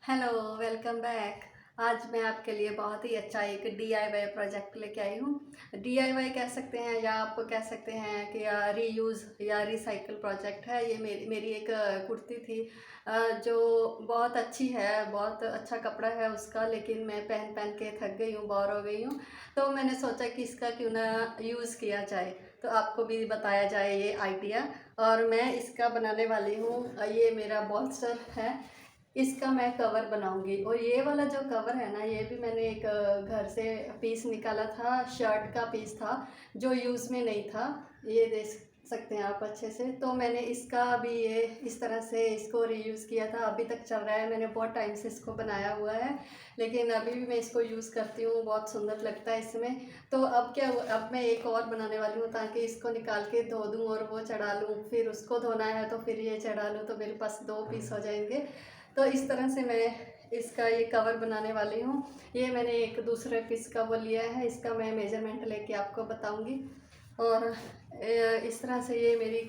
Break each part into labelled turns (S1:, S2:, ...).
S1: Hello, welcome back. आज मैं आपके लिए बहुत ही अच्छा एक डीआईवाई प्रोजेक्ट लेके आई हूँ। डीआईवाई कह सकते हैं या आप कह सकते हैं कि रीयूज़ या रिसाइकल प्रोजेक्ट है। ये मेरी एक कुर्ती थी, जो बहुत अच्छी है, बहुत अच्छा कपड़ा है उसका, लेकिन मैं पहन पहन के थक गई हूँ, बोर हो गई हूँ। तो मैंने सोचा कि इसका क्यों ना यूज़ किया जाए, तो आपको भी बताया जाए ये आइडिया। और मैं इसका बनाने वाली हूँ, ये मेरा बॉल्स्टर है, इसका मैं कवर बनाऊंगी। और ये वाला जो कवर है ना, ये भी मैंने एक घर से पीस निकाला था, शर्ट का पीस था जो यूज़ में नहीं था। ये देख सकते हैं आप अच्छे से। तो मैंने इसका भी ये इस तरह से इसको रीयूज़ किया था, अभी तक चल रहा है। मैंने बहुत टाइम से इसको बनाया हुआ है, लेकिन अभी भी मैं इसको यूज़ करती हूँ, बहुत सुंदर लगता है इसमें। तो अब क्या हुआ, अब मैं एक और बनाने वाली हूँ ताकि इसको निकाल के धो दूँ और वो चढ़ा लूँ, फिर उसको धोना है तो फिर ये चढ़ा लूँ, तो मेरे पास दो पीस हो जाएंगे। तो इस तरह से मैं इसका ये कवर बनाने वाली हूँ। ये मैंने एक दूसरे पीस का वो लिया है, इसका मैं मेजरमेंट लेके आपको बताऊंगी। और इस तरह से ये मेरी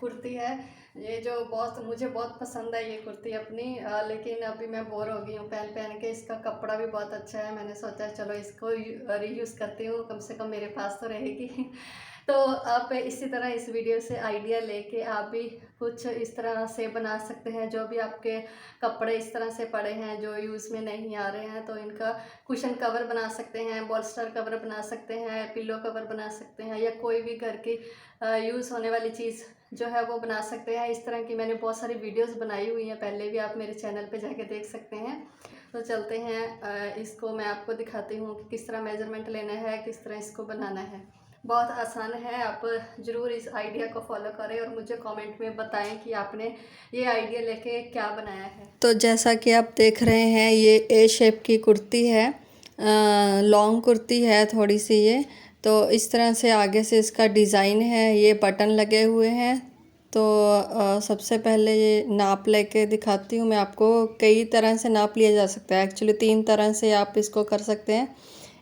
S1: कुर्ती है, ये जो बहुत मुझे बहुत पसंद है ये कुर्ती अपनी। लेकिन अभी मैं बोर हो गई हूँ पहन पहन के। इसका कपड़ा भी बहुत अच्छा है, मैंने सोचा चलो इसको रीयूज़ करती हूँ, कम से कम मेरे पास तो रहेगी। तो आप इसी तरह इस वीडियो से आइडिया लेके आप भी कुछ इस तरह से बना सकते हैं। जो भी आपके कपड़े इस तरह से पड़े हैं जो यूज़ में नहीं आ रहे हैं, तो इनका कुशन कवर बना सकते हैं, बॉल्स्टर कवर बना सकते हैं, पिलो कवर बना सकते हैं, या कोई भी घर की यूज़ होने वाली चीज़ जो है वो बना सकते हैं। इस तरह की मैंने बहुत सारी वीडियोस बनाई हुई हैं पहले भी, आप मेरे चैनल पे जाके देख सकते हैं। तो चलते हैं, इसको मैं आपको दिखाती हूँ कि किस तरह मेज़रमेंट लेना है, किस तरह इसको बनाना है। बहुत आसान है, आप ज़रूर इस आइडिया को फॉलो करें और मुझे कमेंट में बताएं कि आपने ये आइडिया लेके क्या बनाया है। तो जैसा कि आप देख रहे हैं, ये ए शेप की कुर्ती है, लॉन्ग कुर्ती है थोड़ी सी ये। तो इस तरह से आगे से इसका डिज़ाइन है, ये बटन लगे हुए हैं। तो सबसे पहले ये नाप लेके दिखाती हूँ मैं आपको। कई तरह से नाप लिया जा सकता है, एक्चुअली 3 तरह से आप इसको कर सकते हैं।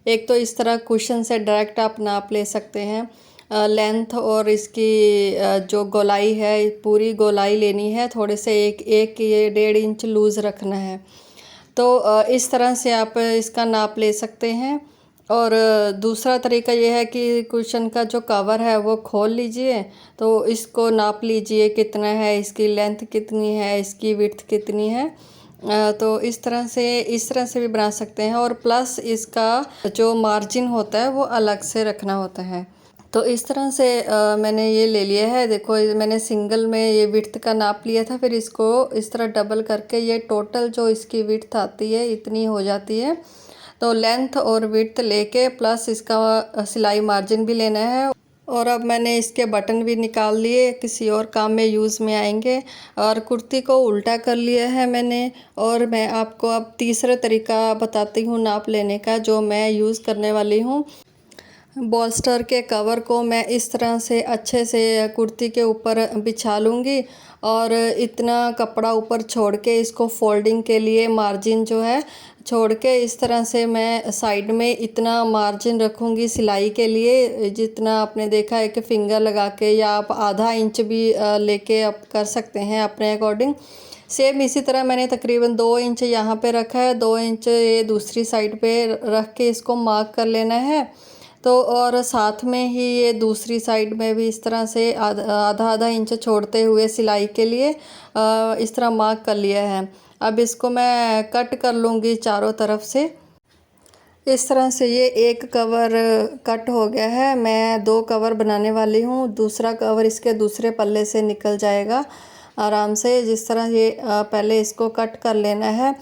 S1: एक तो इस तरह कुशन से डायरेक्ट आप नाप ले सकते हैं, लेंथ और इसकी जो गोलाई है, पूरी गोलाई लेनी है, थोड़े से एक एक ये 1.5 इंच लूज़ रखना है। तो इस तरह से आप इसका नाप ले सकते हैं। और दूसरा तरीका ये है कि कुशन का जो कवर है वो खोल लीजिए, तो इसको नाप लीजिए कितना है, इसकी लेंथ कितनी है, इसकी विड्थ कितनी है। तो इस तरह से भी बना सकते हैं। और प्लस इसका जो मार्जिन होता है वो अलग से रखना होता है। तो इस तरह से मैंने ये ले लिया है। देखो, मैंने सिंगल में ये विड्थ का नाप लिया था, फिर इसको इस तरह डबल करके ये टोटल जो इसकी विड्थ आती है इतनी हो जाती है। तो लेंथ और विड्थ लेके प्लस इसका सिलाई मार्जिन भी लेना है। और अब मैंने इसके बटन भी निकाल लिए, किसी और काम में यूज़ में आएंगे। और कुर्ती को उल्टा कर लिया है मैंने। और मैं आपको अब तीसरा तरीका बताती हूँ नाप लेने का, जो मैं यूज़ करने वाली हूँ। बॉल्स्टर के कवर को मैं इस तरह से अच्छे से कुर्ती के ऊपर बिछा लूँगी, और इतना कपड़ा ऊपर छोड़ के इसको फोल्डिंग के लिए मार्जिन जो है छोड़ के, इस तरह से मैं साइड में इतना मार्जिन रखूँगी सिलाई के लिए, जितना आपने देखा है कि फिंगर लगा के, या आप आधा इंच भी लेके आप कर सकते हैं अपने अकॉर्डिंग। सेम इसी तरह मैंने तकरीबन 2 इंच यहाँ पे रखा है, 2 इंच ये दूसरी साइड पे रख के इसको मार्क कर लेना है। तो और साथ में ही ये दूसरी साइड में भी इस तरह से आधा आधा इंच छोड़ते हुए सिलाई के लिए इस तरह मार्क कर लिया है। अब इसको मैं कट कर लूँगी चारों तरफ से। इस तरह से ये एक कवर कट हो गया है। मैं 2 कवर बनाने वाली हूँ, दूसरा कवर इसके दूसरे पल्ले से निकल जाएगा आराम से। जिस तरह ये पहले इसको कट कर लेना है,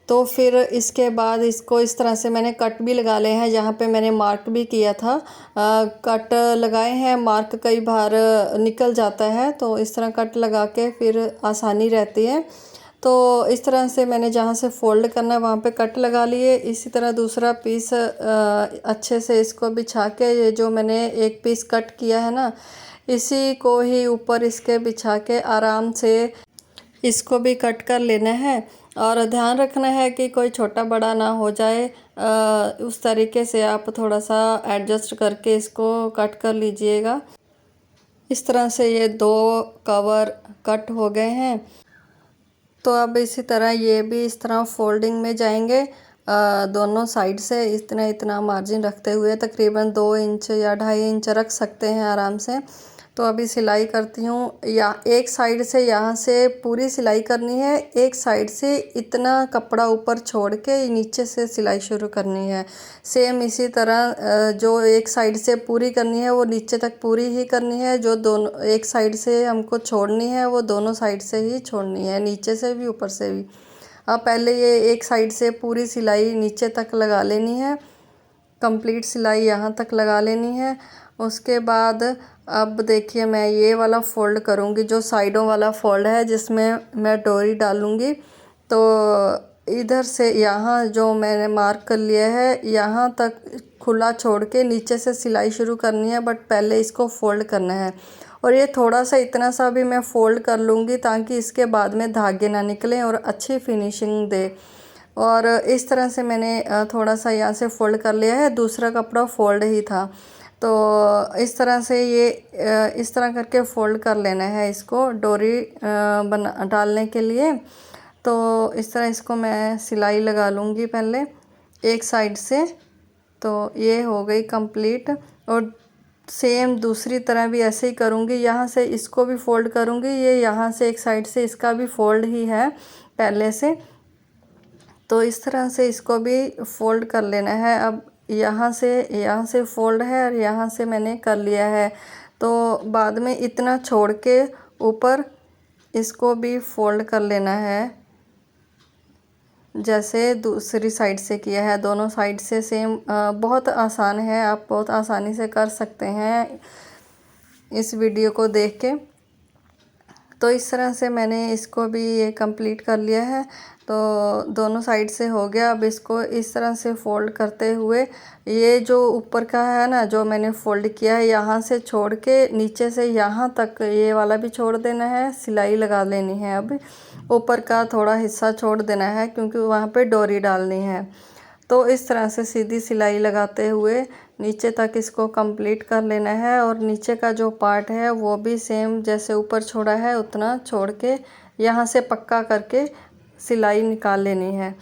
S1: तो फिर इसके बाद इसको इस तरह से मैंने कट भी लगा ले हैं, जहाँ पे मैंने मार्क भी किया था। कट लगाए हैं, मार्क कई बार निकल जाता है, तो इस तरह कट लगा के फिर आसानी रहती है। तो इस तरह से मैंने जहाँ से फ़ोल्ड करना है वहाँ पे कट लगा लिए। इसी तरह दूसरा पीस अच्छे से इसको बिछा के, ये जो मैंने एक पीस कट किया है ना, इसी को ही ऊपर इसके बिछा के आराम से इसको भी कट कर लेना है। और ध्यान रखना है कि कोई छोटा बड़ा ना हो जाए, उस तरीके से आप थोड़ा सा एडजस्ट करके इसको कट कर लीजिएगा। इस तरह से ये 2 कवर कट हो गए हैं। तो अब इसी तरह ये भी इस तरह फोल्डिंग में जाएंगे, दोनों साइड से इतना इतना मार्जिन रखते हुए तकरीबन 2 इंच या 2.5 इंच रख सकते हैं आराम से। तो अभी सिलाई करती हूँ। या एक साइड से यहाँ से पूरी सिलाई करनी है, एक साइड से इतना कपड़ा ऊपर छोड़ के नीचे से सिलाई शुरू करनी है। सेम इसी तरह जो एक साइड से पूरी करनी है वो नीचे तक पूरी ही करनी है, जो दोनों एक साइड से हमको छोड़नी है वो दोनों साइड से ही छोड़नी है, नीचे से भी ऊपर से भी। अब पहले ये एक साइड से पूरी सिलाई नीचे तक लगा लेनी है, कंप्लीट सिलाई यहाँ तक लगा लेनी है। उसके बाद अब देखिए मैं ये वाला फ़ोल्ड करूँगी, जो साइडों वाला फ़ोल्ड है जिसमें मैं डोरी डालूँगी। तो इधर से यहाँ जो मैंने मार्क कर लिया है यहाँ तक खुला छोड़ के नीचे से सिलाई शुरू करनी है, बट पहले इसको फ़ोल्ड करना है। और ये थोड़ा सा इतना सा भी मैं फ़ोल्ड कर लूँगी ताकि इसके बाद में धागे ना निकलें और अच्छी फिनिशिंग दे। और इस तरह से मैंने थोड़ा सा यहाँ से फ़ोल्ड कर लिया है, दूसरा कपड़ा फ़ोल्ड ही था। तो इस तरह से ये इस तरह करके फ़ोल्ड कर लेना है इसको डोरी बना डालने के लिए। तो इस तरह इसको मैं सिलाई लगा लूँगी पहले एक साइड से। तो ये हो गई कंप्लीट। और सेम दूसरी तरह भी ऐसे ही करूँगी, यहाँ से इसको भी फ़ोल्ड करूँगी, ये यहाँ से एक साइड से इसका भी फ़ोल्ड ही है पहले से। तो इस तरह से इसको भी फ़ोल्ड कर लेना है। अब यहाँ से फ़ोल्ड है और यहाँ से मैंने कर लिया है। तो बाद में इतना छोड़ के ऊपर इसको भी फ़ोल्ड कर लेना है, जैसे दूसरी साइड से किया है। दोनों साइड से सेम, बहुत आसान है, आप बहुत आसानी से कर सकते हैं इस वीडियो को देख के। तो इस तरह से मैंने इसको भी ये कंप्लीट कर लिया है। तो दोनों साइड से हो गया। अब इसको इस तरह से फ़ोल्ड करते हुए ये जो ऊपर का है ना, जो मैंने फ़ोल्ड किया है यहाँ से छोड़ के नीचे से यहाँ तक ये वाला भी छोड़ देना है, सिलाई लगा लेनी है। अब ऊपर का थोड़ा हिस्सा छोड़ देना है क्योंकि वहाँ पे डोरी डालनी है। तो इस तरह से सीधी सिलाई लगाते हुए नीचे तक इसको कंप्लीट कर लेना है। और नीचे का जो पार्ट है वो भी सेम जैसे ऊपर छोड़ा है उतना छोड़ के यहाँ से पक्का करके सिलाई निकाल लेनी है।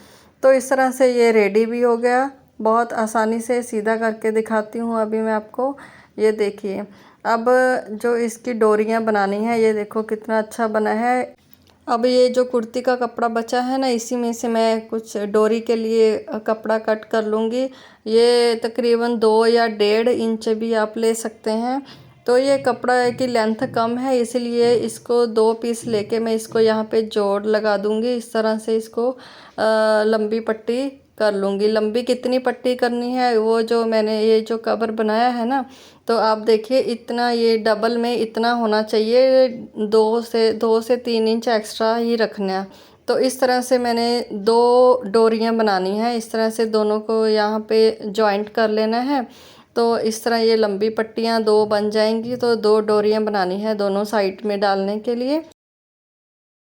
S1: तो इस तरह से ये रेडी भी हो गया। बहुत आसानी से सीधा करके दिखाती हूँ अभी मैं आपको। ये देखिए, अब जो इसकी डोरियाँ बनानी है, ये देखो कितना अच्छा बना है। अब ये जो कुर्ती का कपड़ा बचा है ना, इसी में से मैं कुछ डोरी के लिए कपड़ा कट कर लूँगी। ये तकरीबन 2 या 1.5 इंच भी आप ले सकते हैं। तो ये कपड़ा की लेंथ कम है, इसलिए इसको 2 पीस लेके मैं इसको यहाँ पे जोड़ लगा दूँगी। इस तरह से इसको लंबी पट्टी कर लूँगी। लंबी कितनी पट्टी करनी है, वो जो मैंने ये जो कवर बनाया है ना, तो आप देखिए इतना, ये डबल में इतना होना चाहिए, 2 से 3 इंच एक्स्ट्रा ही रखना है। तो इस तरह से मैंने 2 डोरियां बनानी है, इस तरह से दोनों को यहाँ पे जॉइंट कर लेना है। तो इस तरह ये लंबी पट्टियाँ 2 बन जाएंगी। तो 2 डोरियां बनानी है दोनों साइड में डालने के लिए।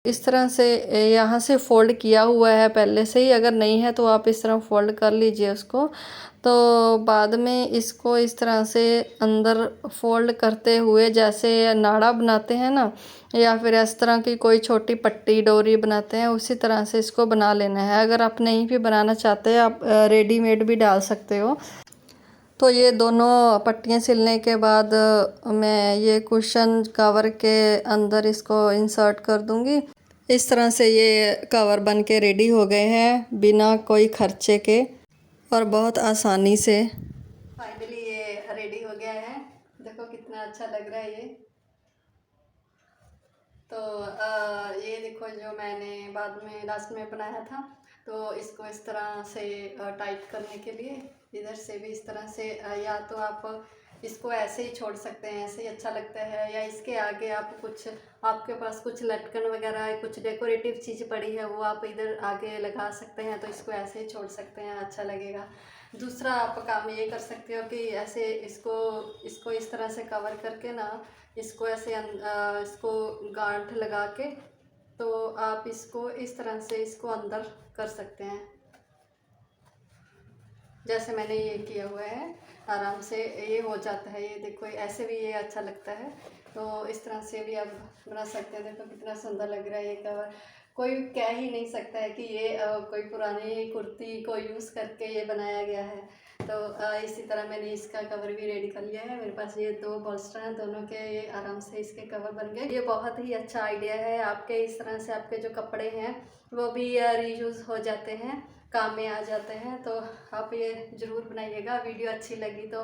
S1: इस तरह से यहाँ से फ़ोल्ड किया हुआ है पहले से ही, अगर नहीं है तो आप इस तरह फ़ोल्ड कर लीजिए उसको। तो बाद में इसको इस तरह से अंदर फ़ोल्ड करते हुए जैसे नाड़ा बनाते हैं ना, या फिर इस तरह की कोई छोटी पट्टी डोरी बनाते हैं, उसी तरह से इसको बना लेना है। अगर आप नहीं भी बनाना चाहते, आप रेडीमेड भी डाल सकते हो। तो ये दोनों पट्टियाँ सिलने के बाद मैं ये कुशन कवर के अंदर इसको इंसर्ट कर दूंगी। इस तरह से ये कवर बन के रेडी हो गए हैं बिना कोई खर्चे के और बहुत आसानी से। फाइनली ये रेडी हो गया है, देखो कितना अच्छा लग रहा है ये। तो ये देखो जो मैंने बाद में लास्ट में बनाया था, तो इसको इस तरह से टाइट करने के लिए इधर से भी इस तरह से, या तो आप इसको ऐसे ही छोड़ सकते हैं, ऐसे ही अच्छा लगता है, या इसके आगे आप कुछ, आपके पास कुछ लटकन वगैरह कुछ डेकोरेटिव चीज़ पड़ी है वो आप इधर आगे लगा सकते हैं। तो इसको ऐसे ही छोड़ सकते हैं, अच्छा लगेगा। दूसरा आप काम ये कर सकते हो कि ऐसे इसको इस तरह से कवर करके ना, इसको ऐसे इसको गांठ लगा के, तो आप इसको इस तरह से इसको अंदर कर सकते हैं, जैसे मैंने ये किया हुआ है। आराम से ये हो जाता है, ये देखो ऐसे भी ये अच्छा लगता है। तो इस तरह से भी आप बना सकते हैं। देखो कितना सुंदर लग रहा है ये कवर। कोई कह ही नहीं सकता है कि ये कोई पुरानी कुर्ती को यूज़ करके ये बनाया गया है। तो इसी तरह मैंने इसका कवर भी रेडी कर लिया है। मेरे पास ये 2 बॉल्स्टर हैं, दोनों के ये आराम से इसके कवर बन गए। ये बहुत ही अच्छा आइडिया है आपके, इस तरह से आपके जो कपड़े हैं वो भी रीयूज़ हो जाते हैं, काम में आ जाते हैं। तो आप ये ज़रूर बनाइएगा। वीडियो अच्छी लगी तो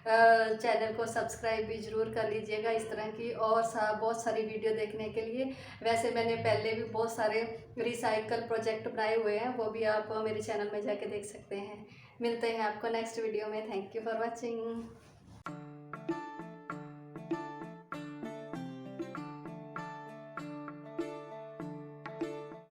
S1: चैनल को सब्सक्राइब भी ज़रूर कर लीजिएगा इस तरह की और बहुत सारी वीडियो देखने के लिए। वैसे मैंने पहले भी बहुत सारे रिसाइकल प्रोजेक्ट बनाए हुए हैं, वो भी आप मेरे चैनल में जाके देख सकते हैं। मिलते हैं आपको नेक्स्ट वीडियो में। Thank you for watching.